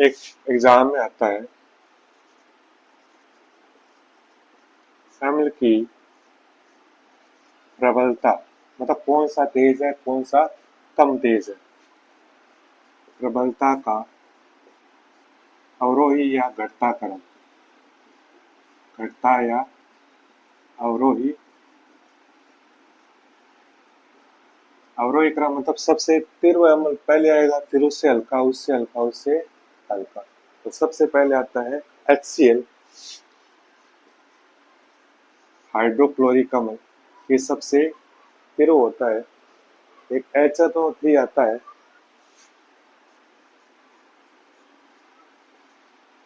एक एग्जाम में आता है अम्ल की प्रबलता, मतलब कौन सा तेज है कौन सा कम तेज है। प्रबलता का अवरोही या घटता क्रम, घटता या अवरोही, अवरोही क्रम मतलब सबसे तीव्र अम्ल पहले आएगा, फिर उससे हल्का, उससे हल्का, उससे हल्का। तो सबसे पहले आता है HCl, हाइड्रोक्लोरिक अम्ल। ये सबसे तीव्र होता है। एक HNO3 आता है,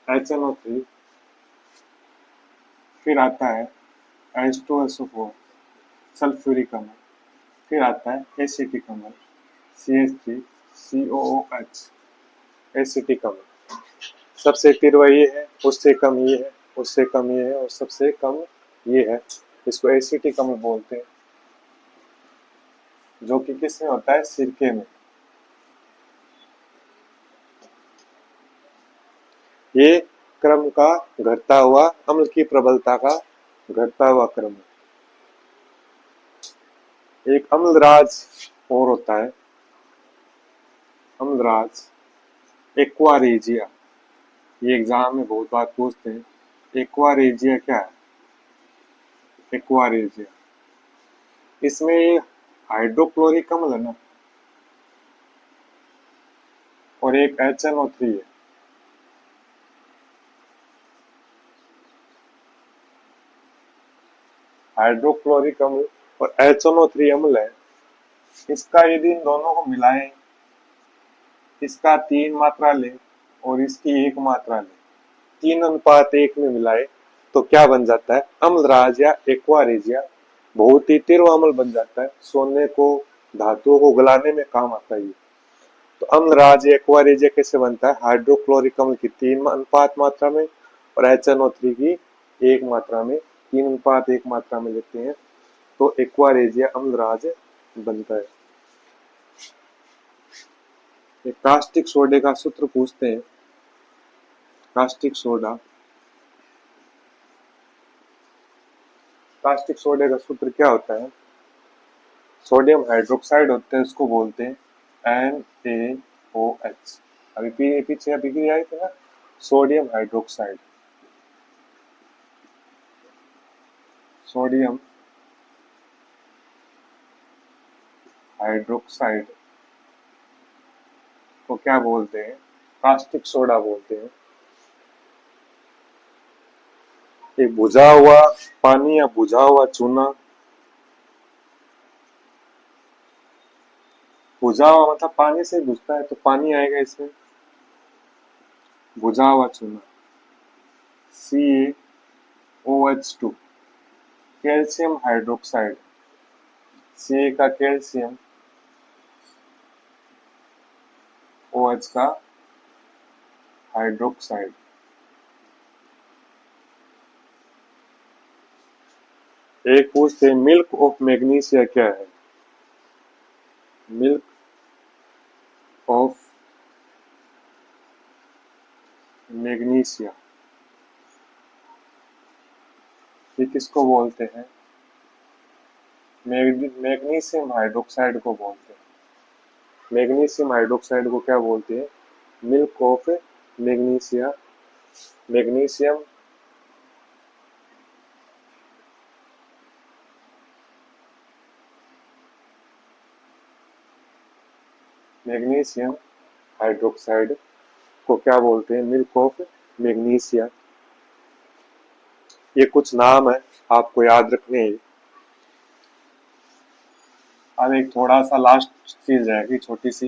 HNO3। फिर आता है H2SO4, सल्फ्यूरिक अम्ल। फिर आता है एसिटिक अम्ल, CH3COOH, एसिटिक अम्ल। सबसे तीव्र ये है, उससे कम ये है, उससे कम ये है और सबसे कम ये है। इसको एसिटिक अम्ल बोलते हैं, जो कि किसमें होता है, सिरके में। ये क्रम का घटता हुआ, अम्ल की प्रबलता का घटता हुआ क्रम है। एक अम्लराज और होता है, अम्लराज एक्वारेजिया। ये एग्जाम में बहुत बार पूछते हैं, एक्वारेजिया क्या है। एक्वारेजिया, इसमें हाइड्रोक्लोरिक अम्ल है ना, और एक HNO3 है। हाइड्रोक्लोरिक अम्ल और HNO3 अम्ल है। इसका यदि इन दोनों को मिलाएं, इसका 3 मात्रा ले और इसकी 1 मात्रा ले, 3:1 में मिलाए तो क्या बन जाता है, अम्लराज या एक्वारेजिया। बहुत ही तीव्र अम्ल बन जाता है, सोने को, धातुओं को गलाने में काम आता है ये। तो अम्लराज या एक्वारेजिया कैसे बनता है, हाइड्रोक्लोरिक अम्ल की 3:1 मात्रा में और HNO3 की 1 मात्रा में, 3:1 मात्रा में लेते हैं तो एक्वारेजिया अम्लराज बनता है। एक कास्टिक सोडे का सूत्र पूछते हैं, कास्टिक सोडा, कास्टिक सोडे का सूत्र क्या होता है, सोडियम हाइड्रोक्साइड होते हैं, उसको बोलते हैं NaOH। अभी पीछे अभिक्रिया आई थी ना, सोडियम हाइड्रोक्साइड, सोडियम हाइड्रोक्साइड को क्या बोलते हैं, कास्टिक सोडा बोलते हैं। एक बुझा हुआ पानी या बुझा हुआ चूना, बुझा हुआ मतलब पानी से बुझता है तो पानी आएगा इसमें, बुझा हुआ चूना CaOH2, कैल्शियम हाइड्रोक्साइड, Ca का कैल्शियम, OH का हाइड्रोक्साइड। एक पूछते मिल्क ऑफ मैग्नीशिया क्या है, मिल्क ऑफ मैग्नीशिया, ये किसको बोलते हैं, मैग्नीशियम हाइड्रोक्साइड को बोलते हैं। मैग्नीशियम हाइड्रोक्साइड को क्या बोलते हैं, milk of magnesia. Magnesium magnesium hydroxide को क्या बोलते हैं, मिल्क ऑफ मैग्नीशिया। ये कुछ नाम है, आपको याद रखने हैं। अब एक थोड़ा सा लास्ट चीज रहेगी छोटी सी,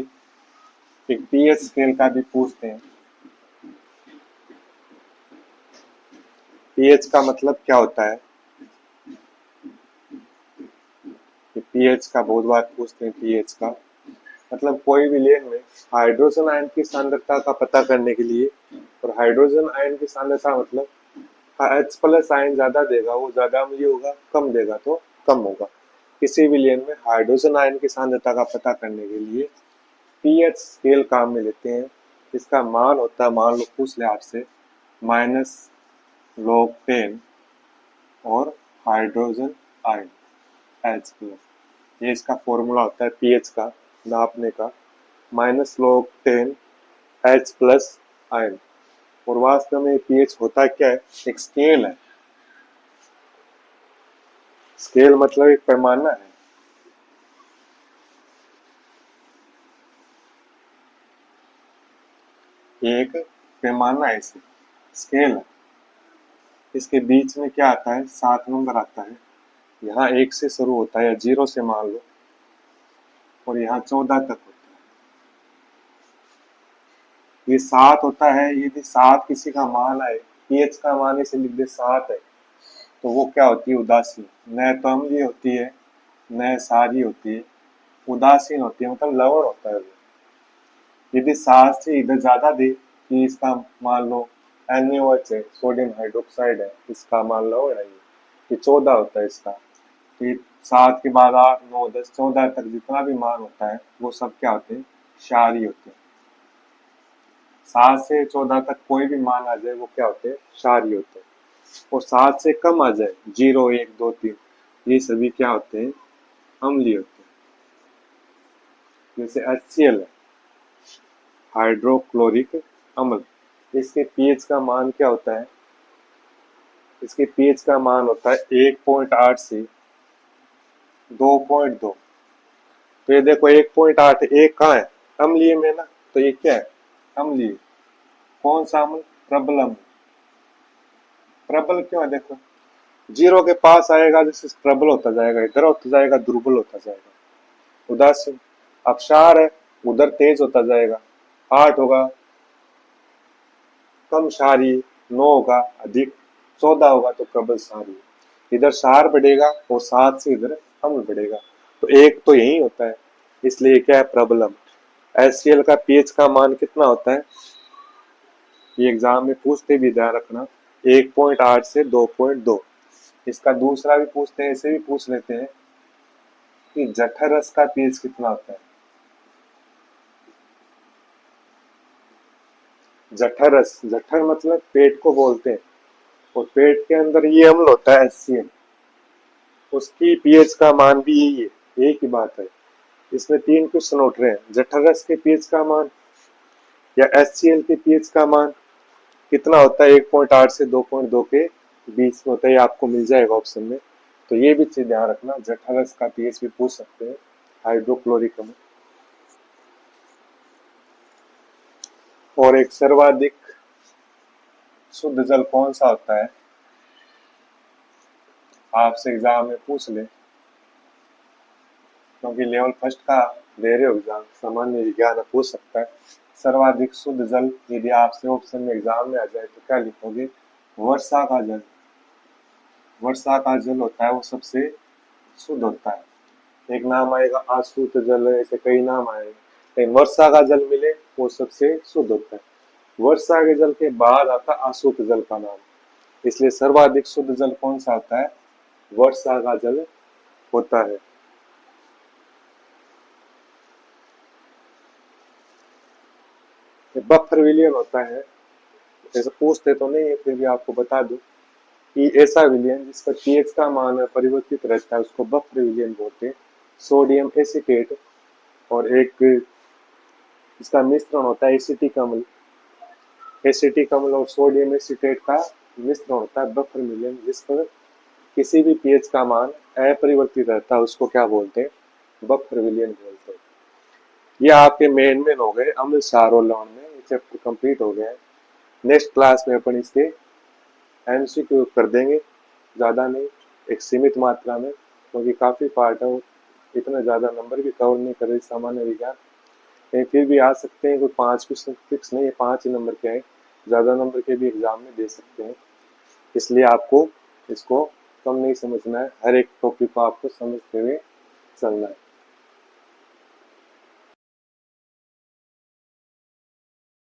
एक पीएच स्केल का भी पूछते हैं। पीएच का मतलब क्या होता है, पीएच का बहुत बार पूछते हैं। पीएच का मतलब कोई विलयन में हाइड्रोजन आयन की सांद्रता का पता करने के लिए, और हाइड्रोजन आयन की सांद्रता मतलब H+ आयन ज्यादा देगा वो ज्यादा अम्लीय होगा, कम देगा तो कम होगा। किसी विलयन में हाइड्रोजन आयन की सांद्रता का पता करने के लिए पीएच स्केल काम में लेते हैं। इसका मान होता है, मान लो पूछ ले आपसे, -log 10 और हाइड्रोजन आयन H+। ये इसका फॉर्मूला होता है पीएच का नापने का, -log 10 H+ आयन। और वास्तव में पीएच होता क्या है? एक स्केल है। स्केल मतलब एक पैमाना है। ये एक पैमाना है, इसे स्केल है। इसके बीच में क्या आता है? 7 नंबर आता है। यहाँ 1 से शुरू होता है या 0 से मान लो, और यहाँ 14 तक होता है। ये 7 होता है। यदि 7 किसी का मान आए, पीएच का मान इसे लिख दे 7 है, तो वो क्या होती है? उदासीन। न तो अम्लीय होती है, न क्षारीय होती है, उदासीन होती है, मतलब लवण होता है वो। यदि 7 से इधर ज्यादा दे कि इसका मान लो NaOH है, सोडियम हाइड्रोक्साइड है, इसका मान लो है ये 14 होता है इसका। फिर 7 के बाद 8, 9, 10, 14 तक जितना भी मान होता है वो सब क्या होते हैं? क्षारीय होते हैं। 7 से 14 तक कोई भी मान आ जाए वो क्या होते हैं? क्षारीय होते हैं। और 7 से कम आ जाए, 0, 1, 2, 3, ये सभी क्या होते हैं? अम्लीय होते हैं। जैसे HCl है, हाइड्रोक्लोरिक अम्ल। इसके पीएच का मान क्या होता है? इसके पीएच का मान होता है 1.8 से 2.2। तो ये देखो 1.8, एक कहाँ है? अम्लीय में ना, तो ये क्या है? अम्लीय। कौन सा अम्ल? प्रबल अम्ल। प्रबल क्यों है? देखो 0 के पास आएगा जैसे प्रबल होता जाएगा, इधर होता जाएगा दुर्बल होता जाएगा, उदासीन। अब क्षार है, उधर तेज होता जाएगा, 8 होगा कम क्षारीय, 9 होगा अधिक, 14 होगा तो प्रबल क्षारीय। इधर क्षार बढ़ेगा और 7 से इधर अम्ल बढ़ेगा, तो एक तो यही होता है, इसलिए क्या है? प्रबल अम्ल। HCl का पीएच का मान कितना होता है? ये एग्जाम में पूछते भी, ध्यान रखना, 1.8 से 2.2। इसका दूसरा भी पूछते हैं, ऐसे भी पूछ लेते हैं कि जठर रस का पीएच कितना होता है? जठर रस, जठर मतलब पेट को बोलते हैं, और पेट के अंदर ये अम्ल होता है HCl, उसकी पीएच का मान भी यही है। एक ही बात है, इसमें 3 क्वेश्चन उठ रहे हैं। जठर रस के पीएच का मान या HCl के पीएच का मान कितना होता है? 1.8 से 2.2 के बीच में होता है, ये आपको मिल जाएगा ऑप्शन में। तो ये भी चीज ध्यान रखना, जठर रस का पीएच भी पूछ सकते हैं, हाइड्रोक्लोरिक अम्ल। और एक सर्वाधिक शुद्ध जल कौन सा होता है? आपसे एग्जाम में पूछ ले, क्योंकि लेवल फर्स्ट का दे रहे हो एग्जाम, सामान्य विज्ञान पूछ सकता है। सर्वाधिक शुद्ध जल यदि आपसे ऑप्शन में एग्जाम में आ जाए तो क्या लिखोगे? वर्षा का जल। वर्षा का जल होता है वो सबसे शुद्ध होता है। एक नाम आएगा अशुद्ध जल, ऐसे कई नाम आएंगे, लेकिन वर्षा का जल मिले वो सबसे शुद्ध होता है। वर्षा के जल के बाद आता है अशुद्ध जल का नाम, इसलिए सर्वाधिक शुद्ध जल कौन सा होता है? वर्षा का जल होता है। बफर विलियन होता है, जैसे पूछते तो नहीं है फिर भी आपको बता दूं कि ऐसा विलयन जिसका पीएच का मान परिवर्तित रहता है उसको बफर विलयन बोलते हैं। सोडियम एसीटेट और एक इसका मिश्रण होता है एसिटिक अम्ल। एसिटिक अम्ल और सोडियम एसीटेट का मिश्रण होता है बफर विलयन, जिस पर किसी भी पीएच का मान अपरिवर्तित रहता है उसको क्या बोलते हैं? बफर विलयन बोलते हैं। ये आपके मेन हो गए अम्ल क्षार और लवण में, ये चैप्टर कंप्लीट हो गया है। नेक्स्ट क्लास में अपन इसके एमसीक्यू कर देंगे, ज़्यादा नहीं, एक सीमित मात्रा में, क्योंकि काफ़ी पार्ट है, इतना ज़्यादा नंबर भी कवर नहीं कर रही सामान्य विज्ञान। लेकिन फिर भी आ सकते हैं, कोई 5 क्वेश्चन फिक्स नहीं है, 5 ही नंबर के आए, ज़्यादा नंबर के भी एग्जाम में दे सकते हैं। इसलिए आपको इसको कम नहीं समझना है, हर एक टॉपिक को आपको समझते हुए चलना है।